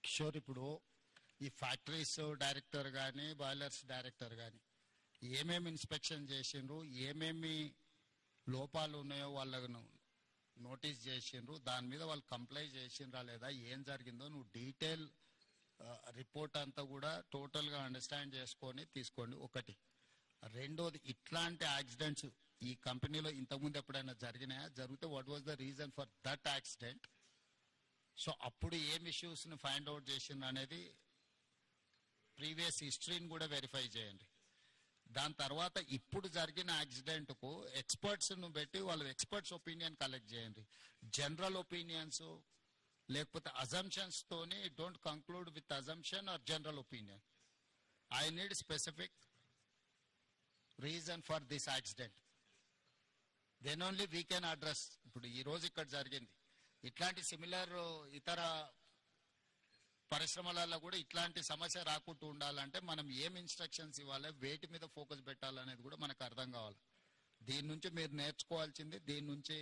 కిషోర్, ఇప్పుడు ఈ factories director కానీ బాయిలర్స్ డైరెక్టర్ కానీ ఏమేమి ఇన్స్పెక్షన్ చేసిండ్రు, ఏమేమి లోపాలు ఉన్నాయో వాళ్ళను నోటీస్ చేసిండ్రు, దాని మీద వాళ్ళు కంప్లై చేసిండ్రా లేదా, ఏం జరిగిందో నువ్వు డీటెయిల్ రిపోర్ట్ అంతా కూడా టోటల్గా అండర్స్టాండ్ చేసుకొని తీసుకోండి. ఒకటి. రెండోది, ఇట్లాంటి యాక్సిడెంట్స్ ఈ కంపెనీలో ఇంతకుముందు ఎప్పుడైనా జరిగినాయా, జరిగితే what was the reason for that accident, so అప్పుడు ఏం ఇష్యూస్ని ఫైండ్ అవుట్ చేసిండ్రు అనేది ప్రీవియస్ హిస్టరీని కూడా వెరిఫై చేయండి. దాని తర్వాత ఇప్పుడు జరిగిన యాక్సిడెంట్కు ఎక్స్పర్ట్స్ను పెట్టి వాళ్ళ ఎక్స్పర్ట్స్ ఒపీనియన్ కలెక్ట్ చేయండి. జనరల్ ఒపీనియన్స్ లేకపోతే అజంప్షన్స్ తోని don't conclude with assumption or general opinion. I need specific reason for this accident, then only we can address. ఇప్పుడు ఈ రోజు ఇక్కడ జరిగింది, ఇట్లాంటి సిమిలర్ ఇతర పరిశ్రమలలో కూడా ఇట్లాంటి సమస్య రాకుండా ఉండాలంటే మనం ఏం ఇన్స్ట్రక్షన్స్ ఇవ్వాలి, వేటి మీద ఫోకస్ పెట్టాలనేది కూడా మనకు అర్థం కావాలి. దీని నుంచి మీరు నేర్చుకోవాల్సింది, దీని నుంచి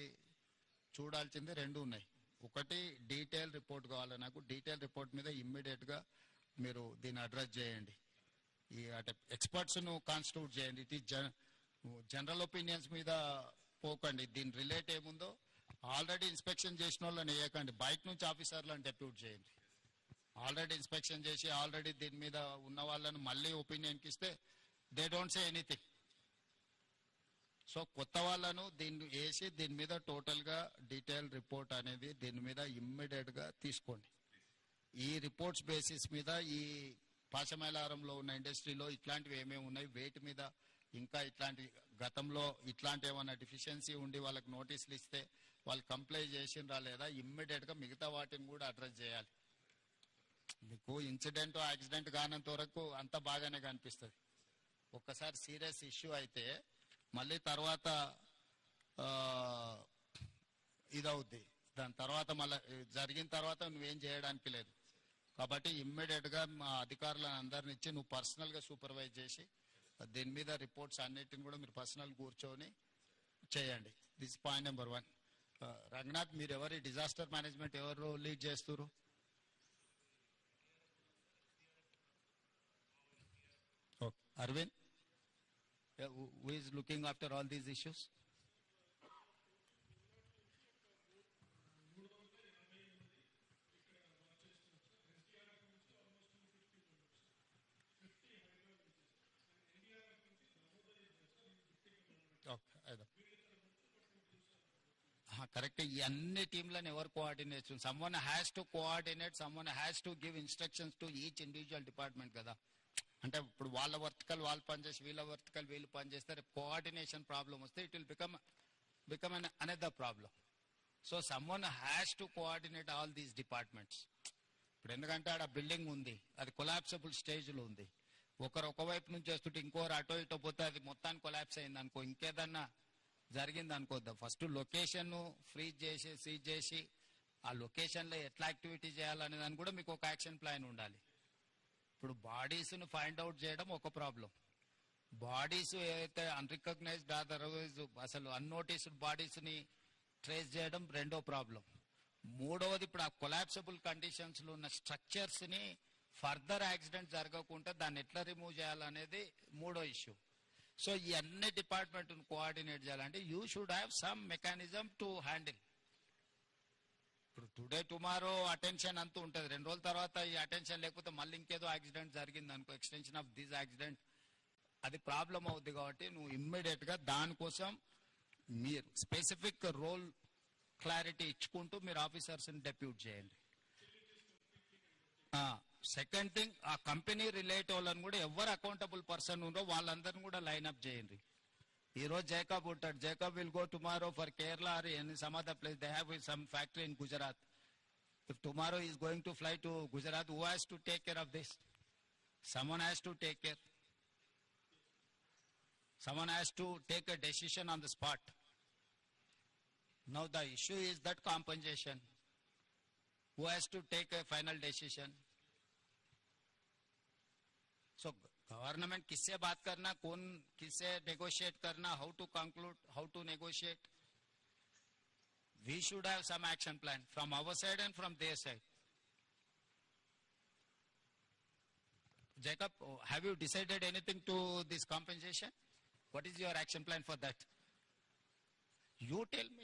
చూడాల్సింది రెండు ఉన్నాయి. ఒకటి, డీటెయిల్ రిపోర్ట్ కావాలి నాకు. డీటెయిల్ రిపోర్ట్ మీద ఇమ్మీడియట్గా మీరు దీన్ని అడ్రస్ చేయండి. ఈ అంటే ఎక్స్పర్ట్స్ను కాన్స్టిట్యూట్ చేయండి. ఇట్ ఈస్ జనరల్ ఒపీనియన్స్ మీద పోకండి. దీని రిలేట్ ఏముందో ఆల్రెడీ ఇన్స్పెక్షన్ చేసిన వాళ్ళని వేయకండి, బయట నుంచి ఆఫీసర్లను డెప్యూట్ చేయండి. ఆల్రెడీ ఇన్స్పెక్షన్ చేసి ఆల్రెడీ దీని మీద ఉన్న వాళ్ళని మళ్ళీ ఒపీనియన్కి ఇస్తే they don't say anything. So కొత్త వాళ్ళను దీన్ని వేసి దీని మీద టోటల్గా డీటెయిల్ రిపోర్ట్ అనేది దీని మీద ఇమ్మీడియట్గా తీసుకోండి. ఈ రిపోర్ట్స్ బేసిస్ మీద ఈ పాశమైలారంలో ఉన్న ఇండస్ట్రీలో ఇట్లాంటివి ఏమేమి ఉన్నాయి, వేటి మీద ఇంకా ఇట్లాంటి గతంలో ఇట్లాంటి ఏమైనా డిఫిషియన్సీ ఉండి వాళ్ళకి నోటీసులు ఇస్తే వాళ్ళు కంప్లై చేసిండ్రా లేదా, ఇమ్మీడియట్గా మిగతా వాటిని కూడా అడ్రస్ చేయాలి. మీకు ఇన్సిడెంట్ యాక్సిడెంట్ కానంత వరకు అంత బాగానే కనిపిస్తుంది. ఒక్కసారి సీరియస్ ఇష్యూ అయితే మళ్ళీ తర్వాత ఇదవుద్ది. దాని తర్వాత మళ్ళీ జరిగిన తర్వాత నువ్వేం చేయడానికి లేదు. కాబట్టి ఇమ్మీడియట్గా మా అధికారులను అందరిని ఇచ్చి నువ్వు పర్సనల్గా సూపర్వైజ్ చేసి దీని మీద రిపోర్ట్స్ అన్నిటిని కూడా మీరు పర్సనల్ కూర్చొని చేయండి. This point number 1. రంగనాథ్, మీరు ఎవరి డిజాస్టర్ మేనేజ్మెంట్ ఎవరు లీడ్ చేస్తున్నారు? Arvind, who is looking after all these issues? Correct. ఈ అన్ని టీంలను ఎవరు coordinate? Someone has to coordinate, someone has to give instructions to each individual department కదా. అంటే ఇప్పుడు వాళ్ళ వర్టికల్ వాళ్ళు పనిచేసి వీళ్ళ వర్టికల్ వీళ్ళు పనిచేస్తే రేపు కోఆర్డినేషన్ ప్రాబ్లం వస్తే it will become an another problem. So someone has to coordinate all these departments. ఇప్పుడు ఎందుకంటే ఆడ బిల్డింగ్ ఉంది, అది కొలాప్సబుల్ స్టేజ్లో ఉంది. ఒకరు ఒకవైపు నుంచి వస్తుంటే ఇంకోరు అటో ఇటో పోతే అది మొత్తాన్ని కొలాప్స్ అయింది అనుకో, ఇంకేదన్నా జరిగింది అనుకోద్దాం. ఫస్ట్ లొకేషన్ ఫ్రీజ్ చేసి సీజ్ చేసి ఆ లొకేషన్లో ఎట్లా యాక్టివిటీ చేయాలనే దాన్ని కూడా మీకు ఒక యాక్షన్ ప్లాన్ ఉండాలి. ఇప్పుడు బాడీస్ను ఫైండ్ అవుట్ చేయడం ఒక ప్రాబ్లం, బాడీస్ ఏదైతే అన్రికగ్నైజ్డ్ అదర్వైజ్ అసలు అన్నోటీస్డ్ బాడీస్ని ట్రేస్ చేయడం రెండో ప్రాబ్లం. మూడవది, ఇప్పుడు ఆ కొలాప్సబుల్ కండిషన్స్లో ఉన్న స్ట్రక్చర్స్ని ఫర్దర్ యాక్సిడెంట్ జరగకుండా దాన్ని ఎట్లా రిమూవ్ చేయాలనేది మూడో ఇష్యూ. సో ఈ అన్ని డిపార్ట్మెంట్ను కోఆర్డినేట్ చేయాలంటే you should have some mechanism to handle. ఇప్పుడు టుడే టుమారో అటెన్షన్ అంతూ ఉంటుంది, 2 రోజుల తర్వాత ఈ అటెన్షన్ లేకపోతే మళ్ళీ ఇంకేదో యాక్సిడెంట్ జరిగింది అనుకో, ఎక్స్టెన్షన్ ఆఫ్ దిస్ యాక్సిడెంట్, అది ప్రాబ్లం అవుద్ది. కాబట్టి నువ్వు ఇమ్మీడియట్గా దానికోసం మీరు స్పెసిఫిక్ రోల్ క్లారిటీ ఇచ్చుకుంటూ మీరు ఆఫీసర్స్ని డెప్యూట్ చేయండి. సెకండ్ థింగ్, ఆ కంపెనీ రిలేట్ వాళ్ళని కూడా ఎవరు అకౌంటబుల్ పర్సన్ ఉందో వాళ్ళందరినీ కూడా లైన్అప్ చేయండి. ఈ రోజు జేకబ్ ఉంటాడు, Jacob will go tomorrow for Kerala or any some other place. They have some factory in Gujarat. If tomorrow is going to fly to Gujarat, who has to take care of this? Someone has to take care. Someone has to take a decision on the spot. Now the issue is that compensation. Who has to take a final decision? So government किससे बात करना, कौन किससे negotiate करना, how to conclude, how to negotiate. We should have some action plan from our side and from their side. Jacob, have you decided anything to this compensation? What is your action plan for that? You tell me.